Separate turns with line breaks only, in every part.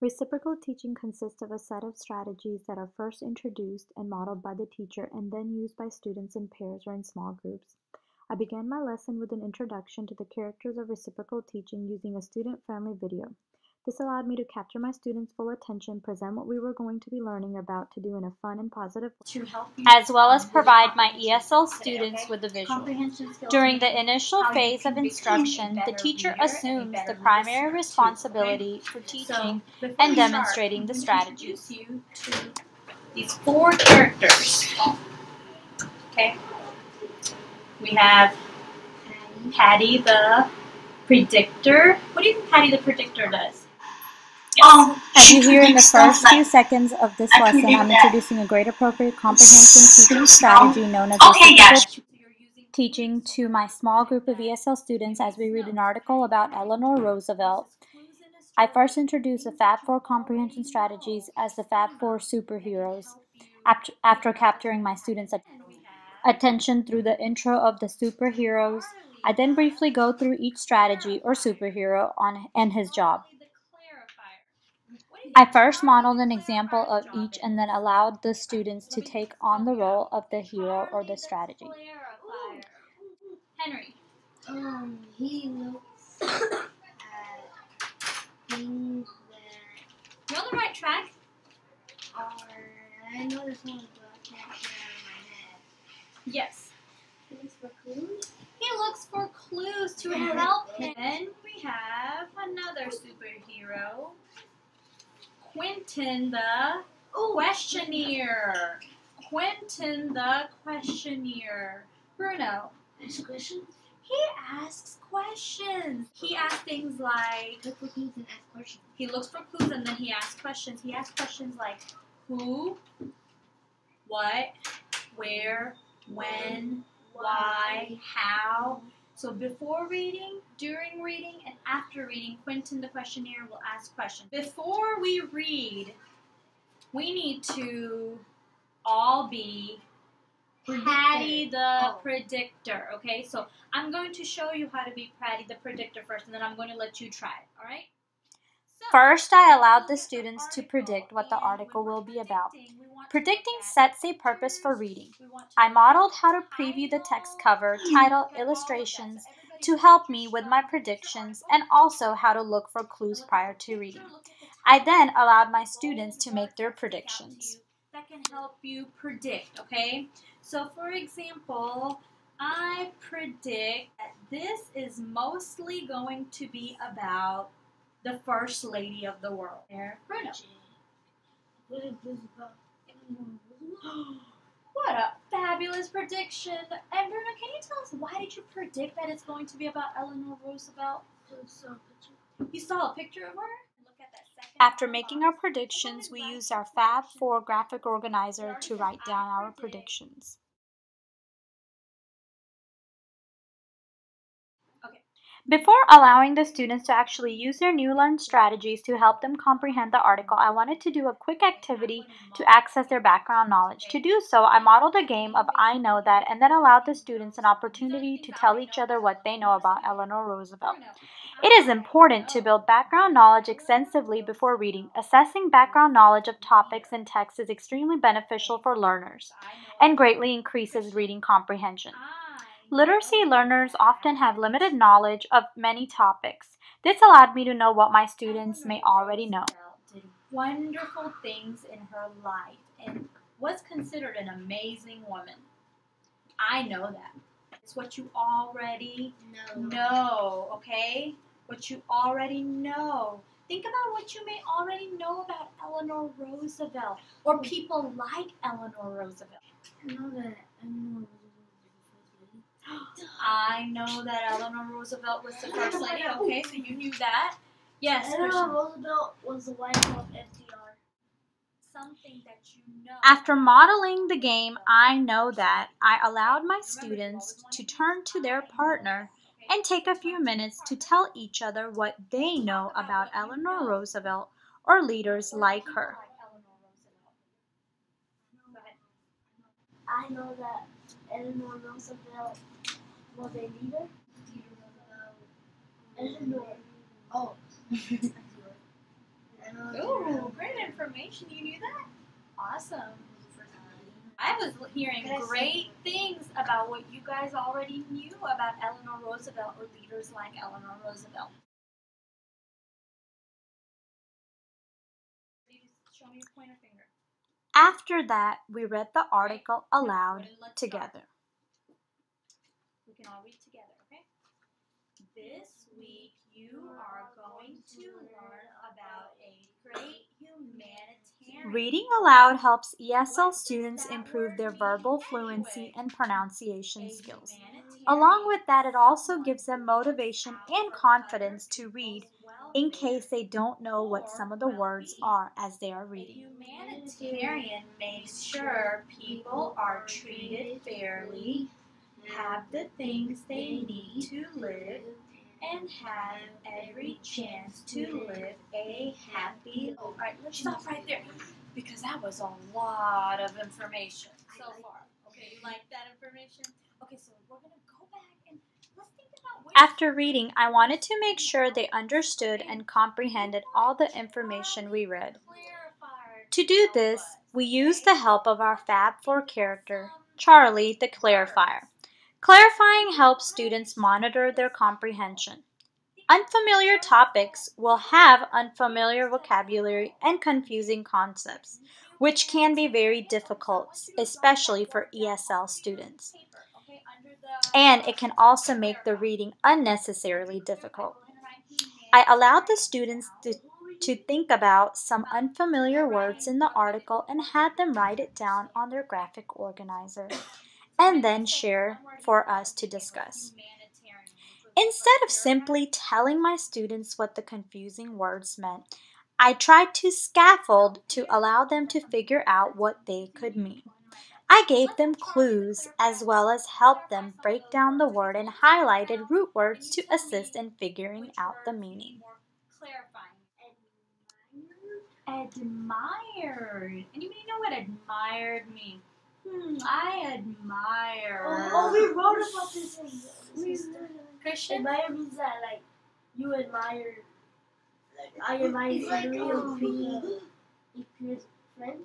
Reciprocal teaching consists of a set of strategies that are first introduced and modeled by the teacher and then used by students in pairs or in small groups. I began my lesson with an introduction to the characters of reciprocal teaching using a student-friendly video. This allowed me to capture my students' full attention, present what we were going to be learning about to do in a fun and positive way,
as well as provide my ESL students with the visual. During the initial phase of instruction, the teacher assumes the primary responsibility for teaching and demonstrating the strategies.
These four characters. Okay. We have Patty the predictor. What do you think Patty the predictor does?
As you hear in the first few seconds of this lesson, I'm introducing a grade appropriate comprehension teaching strategy known as reciprocal teaching to my small group of ESL students as we read an article about Eleanor Roosevelt. I first introduce the Fab 4 comprehension strategies as the Fab 4 superheroes. After capturing my students' attention through the intro of the superheroes, I then briefly go through each strategy or superhero and his job. I first modeled an example of each and then allowed the students to take on the role of the hero or the strategy.
Henry.
He looks at things that
You're on the right track.
are, I know this one, but I can't get it out of my head.
Yes.
He looks for clues.
He looks for clues to help him. Then we have another superhero, Quentin the questionnaire. Quentin the questionnaire. Bruno.
Ask questions.
He asks questions. He asks things like,
Look for clues and ask questions.
he looks for clues and then he asks questions. He asks questions like who, what, where, when, why, how. So before reading, during reading, and after reading, Quentin the questionnaire will ask questions. Before we read, we need to all be Patty the predictor, okay? So I'm going to show you how to be Patty the predictor first, and then I'm going to let you try it, all right?
First, I allowed the students to predict what the article will be about. Predicting sets a purpose for reading. I modeled how to preview the text cover, title, illustrations to help me with my predictions, and also how to look for clues prior to reading. I then allowed my students to make their predictions.
That can help you predict, okay? So for example, I predict that this is mostly going to be about the First Lady of the world. There, Bruno.
What is this about?
What a fabulous prediction. And Bruno, can you tell us why did you predict that it's going to be about Eleanor Roosevelt? You saw a picture of her? Look at that second.
After making our predictions, we used our Fab 4 graphic organizer to write down our predictions. Before allowing the students to actually use their new learned strategies to help them comprehend the article, I wanted to do a quick activity to access their background knowledge. To do so, I modeled a game of I Know That and then allowed the students an opportunity to tell each other what they know about Eleanor Roosevelt. It is important to build background knowledge extensively before reading. Assessing background knowledge of topics and text is extremely beneficial for learners and greatly increases reading comprehension. Literacy learners often have limited knowledge of many topics. This allowed me to know what my students may already know.
Did wonderful things in her life and was considered an amazing woman. I know that. It's what you already know, okay? What you already know. Think about what you may already know about Eleanor Roosevelt or people like Eleanor Roosevelt.
I know that Eleanor
I know that Eleanor Roosevelt was the first lady. Okay, so you knew that. Yes.
Eleanor Roosevelt was the wife of FDR.
Something that you know.
After modeling the game I Know That, I allowed my students to turn to their partner and take a few minutes to tell each other what they know about Eleanor Roosevelt or leaders like her.
I know that Eleanor Roosevelt was a leader. Eleanor. Oh.
Ooh, information. You knew that? Awesome. I was hearing great things about what you guys already knew about Eleanor Roosevelt or leaders like Eleanor Roosevelt. Show me your pointer finger.
After that, we read the article aloud together.
We can all read together, okay? This week you are going to learn about a great humanitarian.
Reading aloud helps ESL students improve their verbal fluency and pronunciation skills. Along with that, it also gives them motivation and confidence to read in case they don't know what some of the words are as they are reading.
A humanitarian makes sure people are treated fairly, have the things they need to live, and have every chance to live a happy life. All right, let's stop right there because that was a lot of information so far. Okay, you like that information? Okay, so we're going to go back and let's think about where.
After reading, I wanted to make sure they understood and comprehended all the information we read. To do this, we used the help of our Fab 4 character, Charlie the Clarifier. Clarifying helps students monitor their comprehension. Unfamiliar topics will have unfamiliar vocabulary and confusing concepts, which can be very difficult, especially for ESL students. And it can also make the reading unnecessarily difficult. I allowed the students to think about some unfamiliar words in the article and had them write it down on their graphic organizer, and then share for us to discuss. Instead of simply telling my students what the confusing words meant, I tried to scaffold to allow them to figure out what they could mean. I gave them clues as well as helped them break down the word and highlighted root words to assist in figuring out the meaning.
Admired. Anybody know what admired means? I admire.
Oh, we wrote about this in
Christian?
Admire means that, like, you admire, I admire Henry of being a good friend.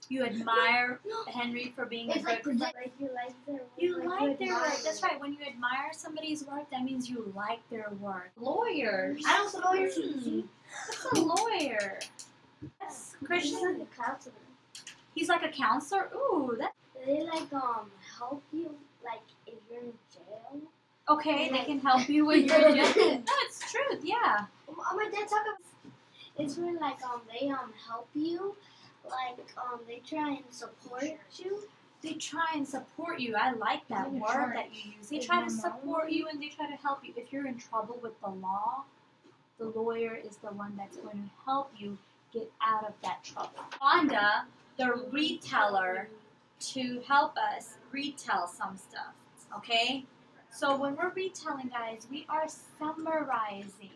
You admire Henry for being a good friend.
Like you like their work.
You like their work. That's right. When you admire somebody's work, that means you like their work. Lawyers.
I don't know lawyers.
What's a lawyer? Yes, Christian.
He's like a counselor.
He's like a counselor? Ooh, that.
They like help you like if you're in jail.
Okay, they can help you when you're in jail. No, it's truth, yeah.
My dad talked about it's when like they help you, like they try and support you.
They try and support you. I like that word that you use. They try to support you and they try to help you. If you're in trouble with the law, the lawyer is the one that's going to help you get out of that trouble. Wanda, the reteller, to help us retell some stuff, okay? So when we're retelling, guys, we are summarizing.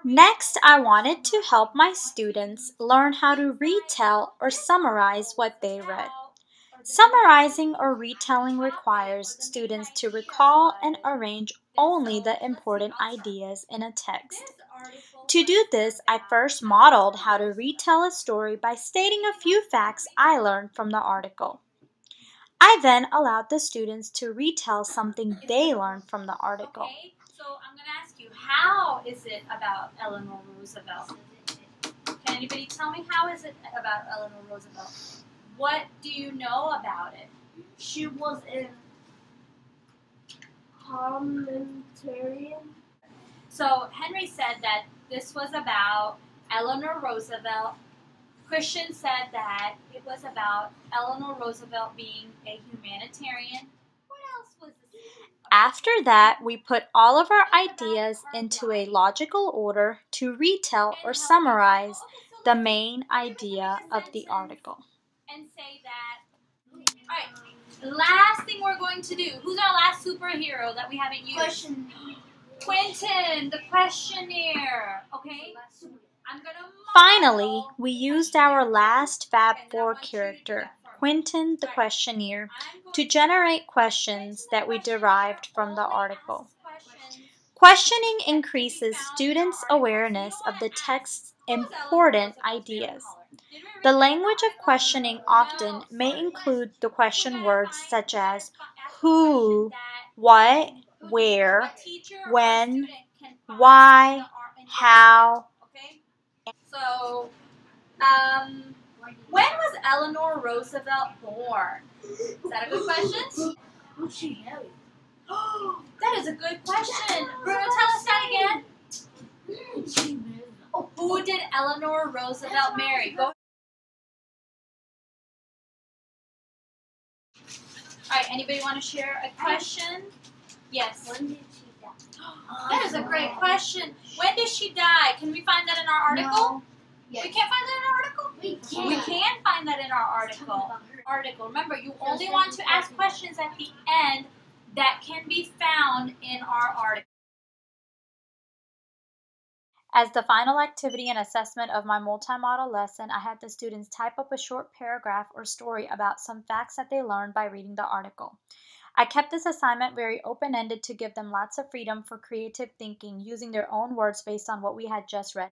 Next, I wanted to help my students learn how to retell or summarize what they read. Summarizing or retelling requires students to recall and arrange only the important ideas in a text. To do this, I first modeled how to retell a story by stating a few facts I learned from the article. I then allowed the students to retell something they learned from the article.
Okay, so I'm going to ask you, how is it about Eleanor Roosevelt? Can anybody tell me how is it about Eleanor Roosevelt? What do you know about it?
She was a parliamentarian.
So Henry said that this was about Eleanor Roosevelt. Christian said that it was about Eleanor Roosevelt being a humanitarian. What else was this?
After that, we put all of our ideas into a logical order to retell or summarize the main idea of the article.
And say that. All right, last thing we're going to do. Who's our last superhero that we haven't used?
Question.
Quentin, the questionnaire. Okay?
Finally, we used our last Fab 4 character, Quentin the questionnaire, to generate questions that we derived from the article. Questioning increases students' awareness of the text's important ideas. The language of questioning often may include the question words such as who, what, where, when, why, how,
So, when was Eleanor Roosevelt born? Is that a good question?
Who's she married?
That is a good question. Bruno, tell us that again.
She married.
Oh, who did Eleanor Roosevelt marry? Go. All right, anybody want to share a question? Yes.
When did she die?
That is a great question. When did she die? Can we find that in our article?
No. Yes.
We can't find that in our article?
We can.
We can find that in our article. Remember, you only want to ask questions at the end that can be found in our article.
As the final activity and assessment of my multimodal lesson, I had the students type up a short paragraph or story about some facts that they learned by reading the article. I kept this assignment very open-ended to give them lots of freedom for creative thinking using their own words based on what we had just read.